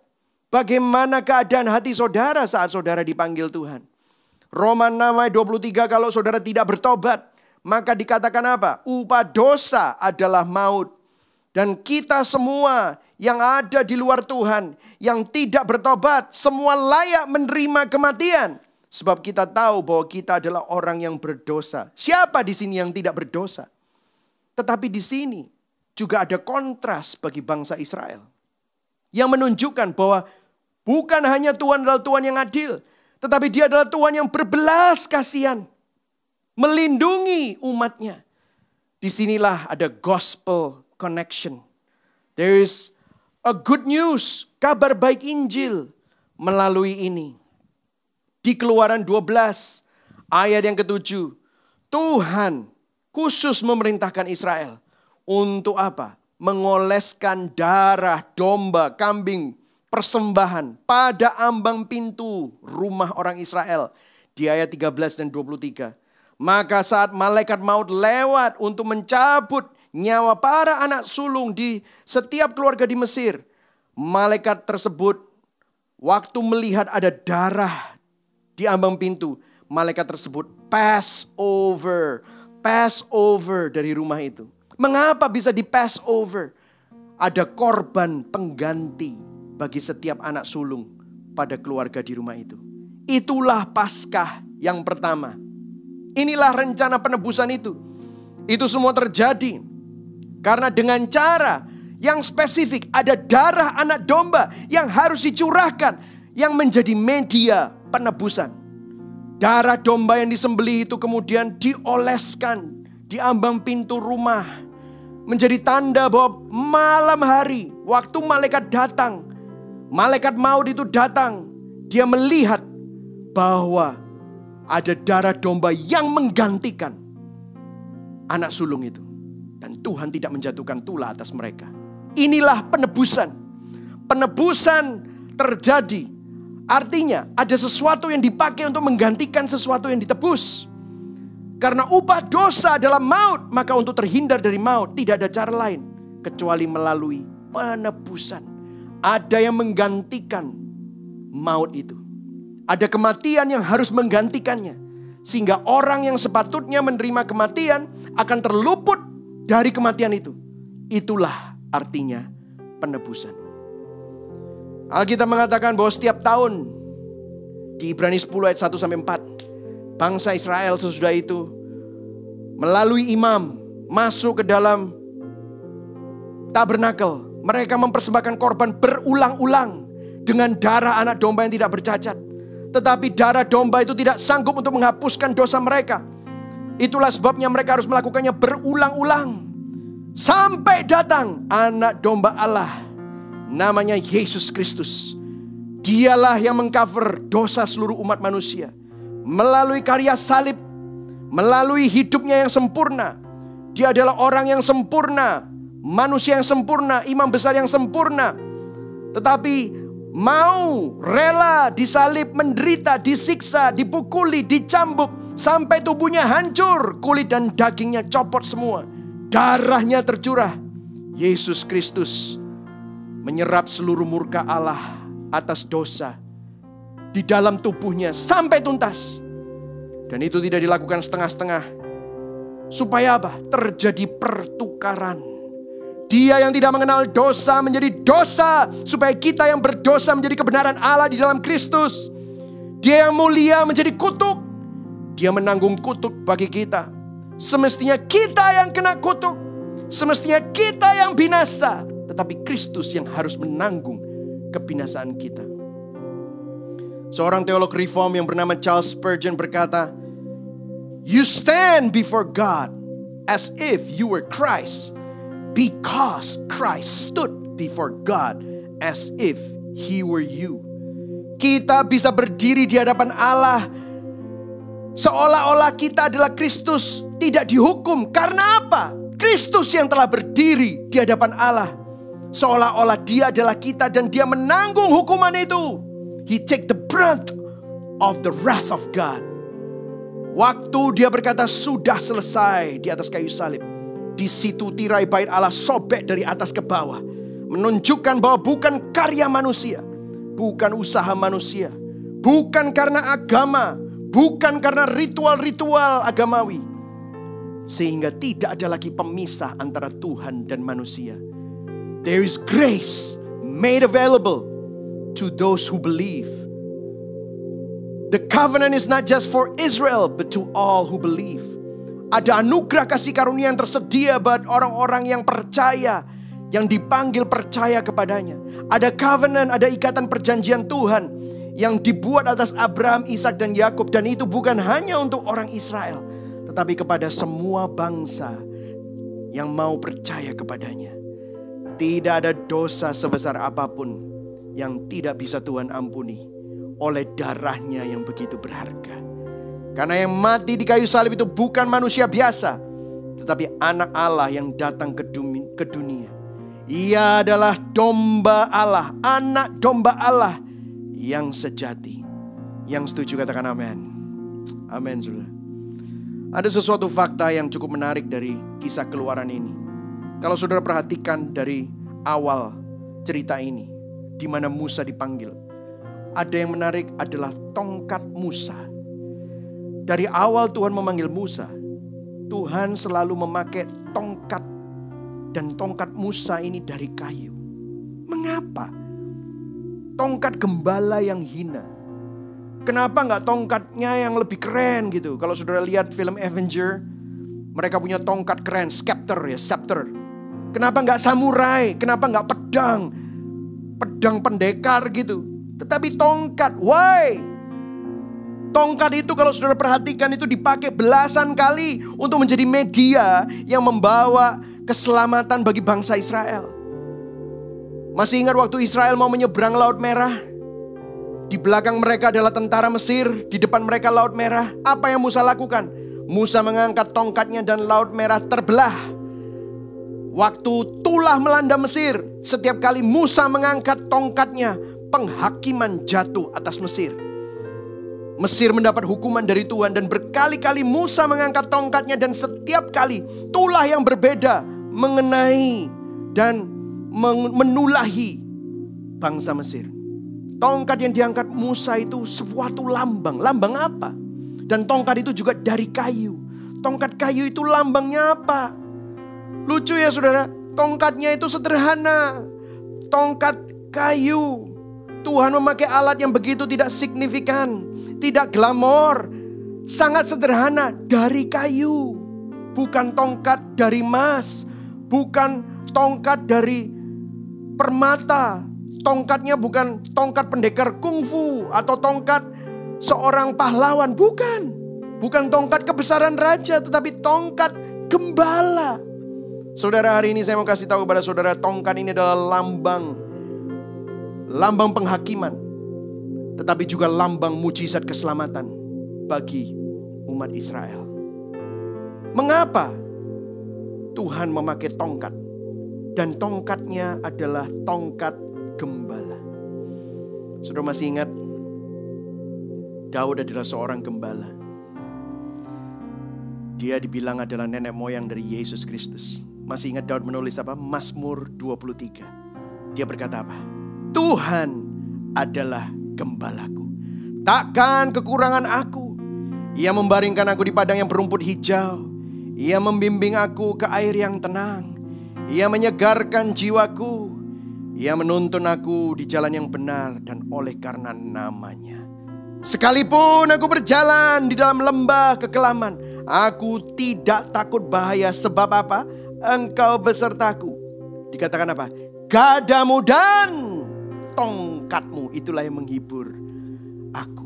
Bagaimana keadaan hati saudara saat saudara dipanggil Tuhan? Roma 6 ayat 23, kalau saudara tidak bertobat, maka dikatakan apa? Upah dosa adalah maut. Dan kita semua yang ada di luar Tuhan, yang tidak bertobat, semua layak menerima kematian. Sebab kita tahu bahwa kita adalah orang yang berdosa. Siapa di sini yang tidak berdosa? Tetapi di sini juga ada kontras bagi bangsa Israel. Yang menunjukkan bahwa bukan hanya Tuhan adalah Tuhan yang adil. Tetapi dia adalah Tuhan yang berbelas kasihan. Melindungi umatnya. Disinilah ada gospel connection. There is a good news. Kabar baik Injil melalui ini. Di Keluaran 12 ayat yang ke-7. Tuhan khusus memerintahkan Israel. Untuk apa? Mengoleskan darah domba, kambing, persembahan pada ambang pintu rumah orang Israel. Di ayat 13 dan 23. Maka saat malaikat maut lewat untuk mencabut nyawa para anak sulung di setiap keluarga di Mesir. Malaikat tersebut waktu melihat ada darah di ambang pintu. Malaikat tersebut pass over dari rumah itu. Mengapa bisa di pass over? Ada korban pengganti bagi setiap anak sulung pada keluarga di rumah itu. Itulah Paskah yang pertama. Inilah rencana penebusan itu. Itu semua terjadi karena dengan cara yang spesifik, ada darah anak domba yang harus dicurahkan, yang menjadi media penebusan. Darah domba yang disembelih itu kemudian dioleskan di ambang pintu rumah, menjadi tanda bahwa malam hari, waktu malaikat datang, malaikat maut itu datang, dia melihat bahwa ada darah domba yang menggantikan anak sulung itu. Dan Tuhan tidak menjatuhkan tulah atas mereka. Inilah penebusan. Penebusan terjadi. Artinya ada sesuatu yang dipakai untuk menggantikan sesuatu yang ditebus. Karena upah dosa adalah maut, maka untuk terhindar dari maut tidak ada cara lain kecuali melalui penebusan. Ada yang menggantikan maut itu. Ada kematian yang harus menggantikannya. Sehingga orang yang sepatutnya menerima kematian akan terluput dari kematian itu. Itulah artinya penebusan. Alkitab mengatakan bahwa setiap tahun di Ibrani 10 ayat 1-4, bangsa Israel sesudah itu melalui imam masuk ke dalam tabernakel. Mereka mempersembahkan korban berulang-ulang dengan darah anak domba yang tidak bercacat. Tetapi darah domba itu tidak sanggup untuk menghapuskan dosa mereka. Itulah sebabnya mereka harus melakukannya berulang-ulang. Sampai datang anak domba Allah, namanya Yesus Kristus. Dialah yang mengcover dosa seluruh umat manusia. Melalui karya salib, melalui hidupnya yang sempurna. Dia adalah orang yang sempurna, manusia yang sempurna, imam besar yang sempurna. Tetapi mau rela disalib, menderita, disiksa, dipukuli, dicambuk, sampai tubuhnya hancur, kulit dan dagingnya copot semua, darahnya tercurah. Yesus Kristus menyerap seluruh murka Allah atas dosa di dalam tubuhnya sampai tuntas. Dan itu tidak dilakukan setengah-setengah. Supaya apa? Terjadi pertukaran. Dia yang tidak mengenal dosa menjadi dosa, supaya kita yang berdosa menjadi kebenaran Allah di dalam Kristus. Dia yang mulia menjadi kutuk. Dia menanggung kutuk bagi kita. Semestinya kita yang kena kutuk. Semestinya kita yang binasa. Tetapi Kristus yang harus menanggung kebinasaan kita. Seorang teolog reform yang bernama Charles Spurgeon berkata, "You stand before God as if you were Christ, because Christ stood before God as if He were you." Kita bisa berdiri di hadapan Allah seolah-olah kita adalah Kristus, tidak dihukum. Karena apa? Kristus yang telah berdiri di hadapan Allah, seolah-olah Dia adalah kita dan Dia menanggung hukuman itu. He take the brunt of the wrath of God. Waktu Dia berkata sudah selesai di atas kayu salib, di situ tirai bait Allah sobek dari atas ke bawah, menunjukkan bahwa bukan karya manusia, bukan usaha manusia, bukan karena agama, bukan karena ritual-ritual agamawi, sehingga tidak ada lagi pemisah antara Tuhan dan manusia. There is grace made available to those who believe. The covenant is not just for Israel, but to all who believe. Ada anugerah kasih karunia yang tersedia buat orang-orang yang percaya, yang dipanggil percaya kepadanya. Ada covenant, ada ikatan perjanjian Tuhan yang dibuat atas Abraham, Ishak dan Yakub, dan itu bukan hanya untuk orang Israel, tetapi kepada semua bangsa yang mau percaya kepadanya. Tidak ada dosa sebesar apapun yang tidak bisa Tuhan ampuni oleh darahnya yang begitu berharga. Karena yang mati di kayu salib itu bukan manusia biasa, tetapi anak Allah yang datang ke dunia. Ia adalah domba Allah, anak domba Allah yang sejati. Yang setuju katakan amin. Amin, saudara. Ada sesuatu fakta yang cukup menarik dari kisah Keluaran ini. Kalau saudara perhatikan dari awal cerita ini, di mana Musa dipanggil, ada yang menarik adalah tongkat Musa. Dari awal Tuhan memanggil Musa, Tuhan selalu memakai tongkat. Dan tongkat Musa ini dari kayu. Mengapa? Tongkat gembala yang hina. Kenapa nggak tongkatnya yang lebih keren gitu? Kalau saudara lihat film Avenger, mereka punya tongkat keren, scepter. Kenapa nggak samurai? Kenapa nggak pedang pendekar gitu? Tetapi tongkat, why? Tongkat itu kalau saudara perhatikan itu dipakai belasan kali untuk menjadi media yang membawa keselamatan bagi bangsa Israel. Masih ingat waktu Israel mau menyeberang Laut Merah? Di belakang mereka adalah tentara Mesir, di depan mereka Laut Merah. Apa yang Musa lakukan? Musa mengangkat tongkatnya dan Laut Merah terbelah. Waktu tulah melanda Mesir, setiap kali Musa mengangkat tongkatnya, penghakiman jatuh atas Mesir. Mesir mendapat hukuman dari Tuhan dan berkali-kali Musa mengangkat tongkatnya dan setiap kali tulah yang berbeda mengenai dan menulahi bangsa Mesir. Tongkat yang diangkat Musa itu suatu lambang. Lambang apa? Dan tongkat itu juga dari kayu. Tongkat kayu itu lambangnya apa? Lucu ya saudara, tongkatnya itu sederhana. Tongkat kayu. Tuhan memakai alat yang begitu tidak signifikan, tidak glamor, sangat sederhana, dari kayu. Bukan tongkat dari emas, bukan tongkat dari permata. Tongkatnya bukan tongkat pendekar kungfu atau tongkat seorang pahlawan. Bukan tongkat kebesaran raja, tetapi tongkat gembala. Saudara, hari ini saya mau kasih tahu kepada saudara, tongkat ini adalah lambang penghakiman, tetapi juga lambang mujizat keselamatan bagi umat Israel. Mengapa Tuhan memakai tongkat? Dan tongkatnya adalah tongkat gembala. Saudara masih ingat, Daud adalah seorang gembala. Dia dibilang adalah nenek moyang dari Yesus Kristus. Masih ingat Daud menulis apa? Mazmur 23. Dia berkata apa? Tuhan adalah gembalaku, takkan kekurangan aku. Ia membaringkan aku di padang yang berumput hijau. Ia membimbing aku ke air yang tenang. Ia menyegarkan jiwaku. Ia menuntun aku di jalan yang benar dan oleh karena namanya. Sekalipun aku berjalan di dalam lembah kekelaman, aku tidak takut bahaya. Sebab apa? Engkau besertaku. Dikatakan apa? Gadamu dan tongkatmu itulah yang menghibur aku.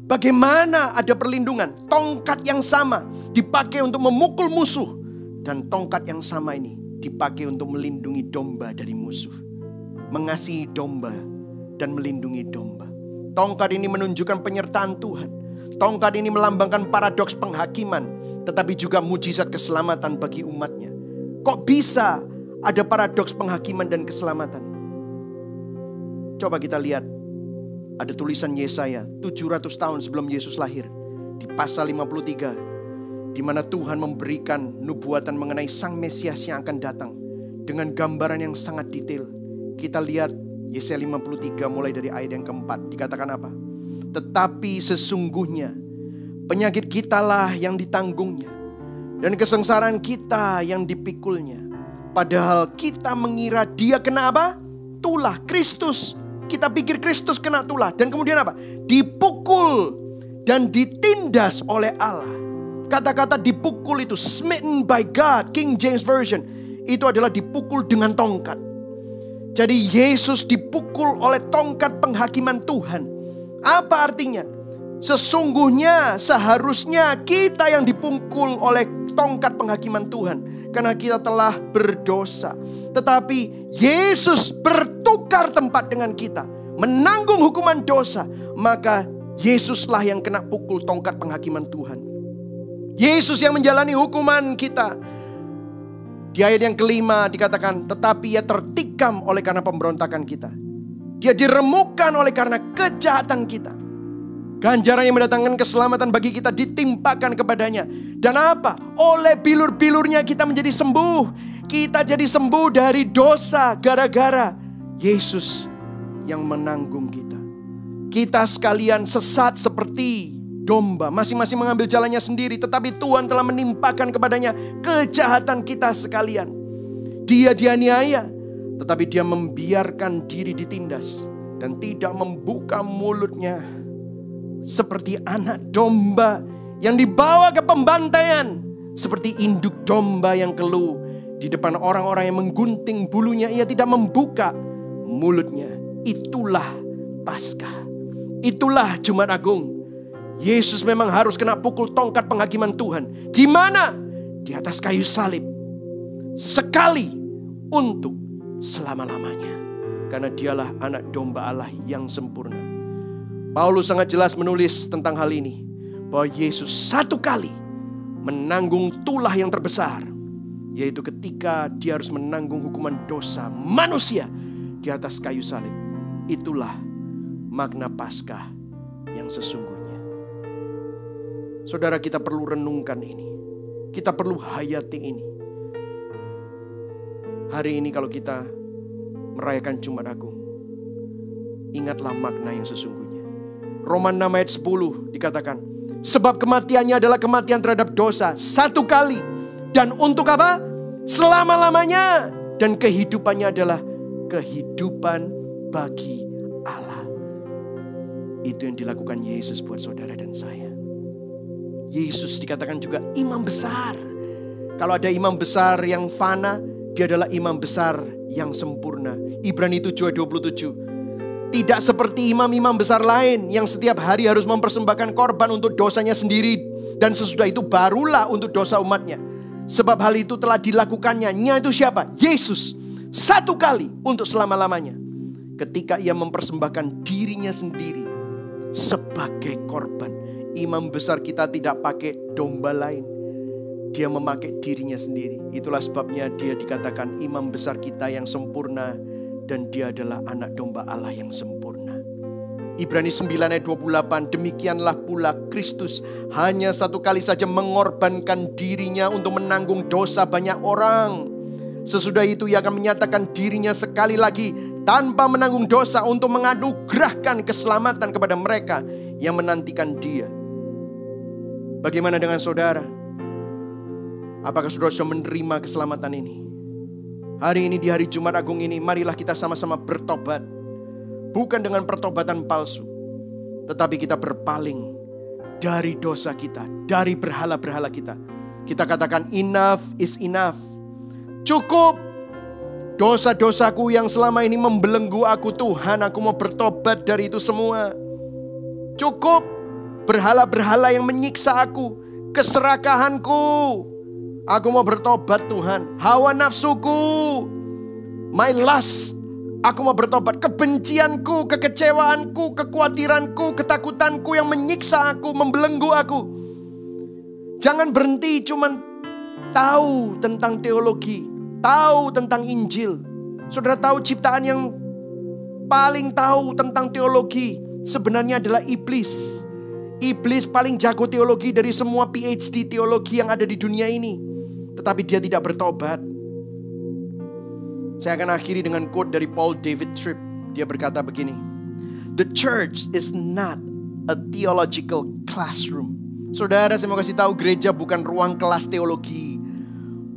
Bagaimana ada perlindungan? Tongkat yang sama dipakai untuk memukul musuh. Dan tongkat yang sama ini dipakai untuk melindungi domba dari musuh. Mengasihi domba dan melindungi domba. Tongkat ini menunjukkan penyertaan Tuhan. Tongkat ini melambangkan paradoks penghakiman, tetapi juga mujizat keselamatan bagi umatnya. Kok bisa ada paradoks penghakiman dan keselamatan? Coba kita lihat. Ada tulisan Yesaya 700 tahun sebelum Yesus lahir. Di pasal 53. Di mana Tuhan memberikan nubuatan mengenai Sang Mesias yang akan datang. Dengan gambaran yang sangat detail. Kita lihat Yesaya 53 mulai dari ayat yang keempat. Dikatakan apa? Tetapi sesungguhnya penyakit kitalah yang ditanggungnya. Dan kesengsaraan kita yang dipikulnya. Padahal kita mengira dia kena apa? Tulah, Kristus. Kita pikir Kristus kena tulah. Dan kemudian apa? Dipukul dan ditindas oleh Allah. Kata-kata dipukul itu smitten by God, King James Version. Itu adalah dipukul dengan tongkat. Jadi Yesus dipukul oleh tongkat penghakiman Tuhan. Apa artinya? Sesungguhnya seharusnya kita yang dipukul oleh tongkat penghakiman Tuhan. Karena kita telah berdosa. Tetapi Yesus bertukar tempat dengan kita. Menanggung hukuman dosa. Maka Yesuslah yang kena pukul tongkat penghakiman Tuhan. Yesus yang menjalani hukuman kita. Di ayat yang kelima dikatakan, tetapi ia tertikam oleh karena pemberontakan kita. Dia diremukkan oleh karena kejahatan kita. Ganjaran yang mendatangkan keselamatan bagi kita ditimpakan kepadanya. Dan apa? Oleh bilur-bilurnya kita menjadi sembuh. Kita jadi sembuh dari dosa gara-gara Yesus yang menanggung kita. Kita sekalian sesat seperti domba, masing-masing mengambil jalannya sendiri, tetapi Tuhan telah menimpakan kepadanya kejahatan kita sekalian. Dia dianiaya, tetapi dia membiarkan diri ditindas. dan tidak membuka mulutnya seperti anak domba yang dibawa ke pembantaian, seperti induk domba yang keluh di depan orang-orang yang menggunting bulunya, ia tidak membuka mulutnya. Itulah Paskah. Itulah Jumat Agung. Yesus memang harus kena pukul tongkat penghakiman Tuhan. Di mana? Di atas kayu salib. Sekali untuk selama-lamanya. Karena dialah anak domba Allah yang sempurna. Paulus sangat jelas menulis tentang hal ini. Bahwa Yesus satu kali menanggung tulah yang terbesar. Yaitu ketika dia harus menanggung hukuman dosa manusia di atas kayu salib. Itulah makna Paskah yang sesungguhnya. Saudara, kita perlu renungkan ini. Kita perlu hayati ini. Hari ini kalau kita merayakan Jumat Agung, ingatlah makna yang sesungguhnya. Roma 6 ayat 10 dikatakan, sebab kematiannya adalah kematian terhadap dosa satu kali. Dan untuk apa? Selama-lamanya. Dan kehidupannya adalah kehidupan bagi Allah. Itu yang dilakukan Yesus buat saudara dan saya. Yesus dikatakan juga imam besar. Kalau ada imam besar yang fana, dia adalah imam besar yang sempurna. Ibrani 7 ayat 27. Tidak seperti imam-imam besar lain yang setiap hari harus mempersembahkan korban untuk dosanya sendiri. Dan sesudah itu barulah untuk dosa umatnya. Sebab hal itu telah dilakukannya. Nya itu siapa? Yesus. Satu kali untuk selama-lamanya. Ketika ia mempersembahkan dirinya sendiri sebagai korban. Imam besar kita tidak pakai domba lain. Dia memakai dirinya sendiri. Itulah sebabnya dia dikatakan imam besar kita yang sempurna. Dan dia adalah anak domba Allah yang sempurna. Ibrani 9 ayat 28. Demikianlah pula Kristus hanya satu kali saja mengorbankan dirinya untuk menanggung dosa banyak orang. Sesudah itu ia akan menyatakan dirinya sekali lagi tanpa menanggung dosa untuk menganugerahkan keselamatan kepada mereka yang menantikan dia. Bagaimana dengan saudara? Apakah saudara sudah menerima keselamatan ini? Hari ini di hari Jumat Agung ini, marilah kita sama-sama bertobat. Bukan dengan pertobatan palsu, tetapi kita berpaling dari dosa kita, dari berhala-berhala kita. Kita katakan enough is enough. Cukup dosa-dosaku yang selama ini membelenggu aku, Tuhan, aku mau bertobat dari itu semua. Cukup berhala-berhala yang menyiksa aku, keserakahanku. Aku mau bertobat, Tuhan. Hawa nafsuku, my lust, aku mau bertobat. Kebencianku, kekecewaanku, kekhawatiranku, ketakutanku yang menyiksa aku, membelenggu aku. Jangan berhenti cuman tahu tentang teologi, tahu tentang Injil. Saudara tahu ciptaan yang paling tahu tentang teologi sebenarnya adalah iblis. Iblis paling jago teologi dari semua PhD teologi yang ada di dunia ini. Tetapi dia tidak bertobat. Saya akan akhiri dengan quote dari Paul David Tripp. Dia berkata begini. The church is not a theological classroom. Saudara, saya mau kasih tahu, gereja bukan ruang kelas teologi.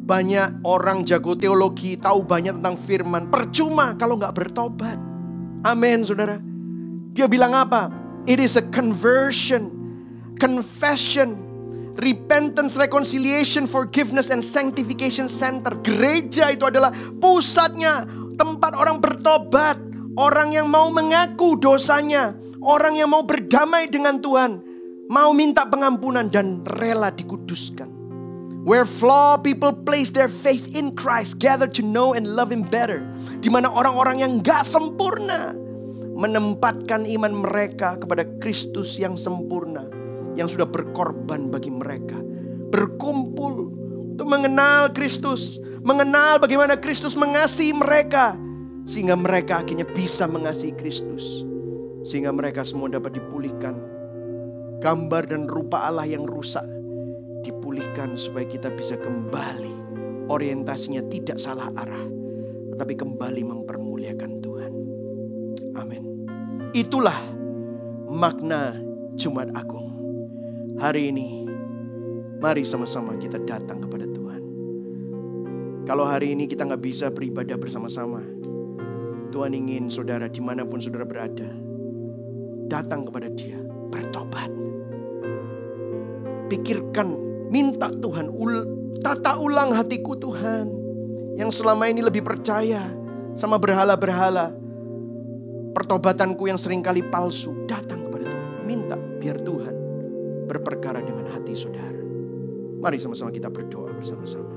Banyak orang jago teologi, tahu banyak tentang firman. Percuma kalau gak bertobat. Amin, saudara. Dia bilang apa? It is a conversion, confession, repentance, reconciliation, forgiveness, and sanctification center. Gereja itu adalah pusatnya, tempat orang bertobat. Orang yang mau mengaku dosanya. Orang yang mau berdamai dengan Tuhan. Mau minta pengampunan dan rela dikuduskan. Where flawed people place their faith in Christ, gather to know and love Him better. Di mana orang-orang yang gak sempurna menempatkan iman mereka kepada Kristus yang sempurna, yang sudah berkorban bagi mereka. Berkumpul untuk mengenal Kristus, mengenal bagaimana Kristus mengasihi mereka, sehingga mereka akhirnya bisa mengasihi Kristus, sehingga mereka semua dapat dipulihkan. Gambar dan rupa Allah yang rusak dipulihkan supaya kita bisa kembali, orientasinya tidak salah arah, tetapi kembali mempermuliakan Tuhan. Amin. Itulah makna Jumat Agung. Hari ini, mari sama-sama kita datang kepada Tuhan. Kalau hari ini kita gak bisa beribadah bersama-sama, Tuhan ingin saudara dimanapun saudara berada, datang kepada Dia, bertobat. Pikirkan, minta Tuhan, tata ulang hatiku Tuhan, yang selama ini lebih percaya sama berhala-berhala. Pertobatanku yang seringkali palsu, datang kepada Tuhan. Minta biar Tuhan berperkara dengan hati saudara. Mari sama-sama kita berdoa bersama-sama.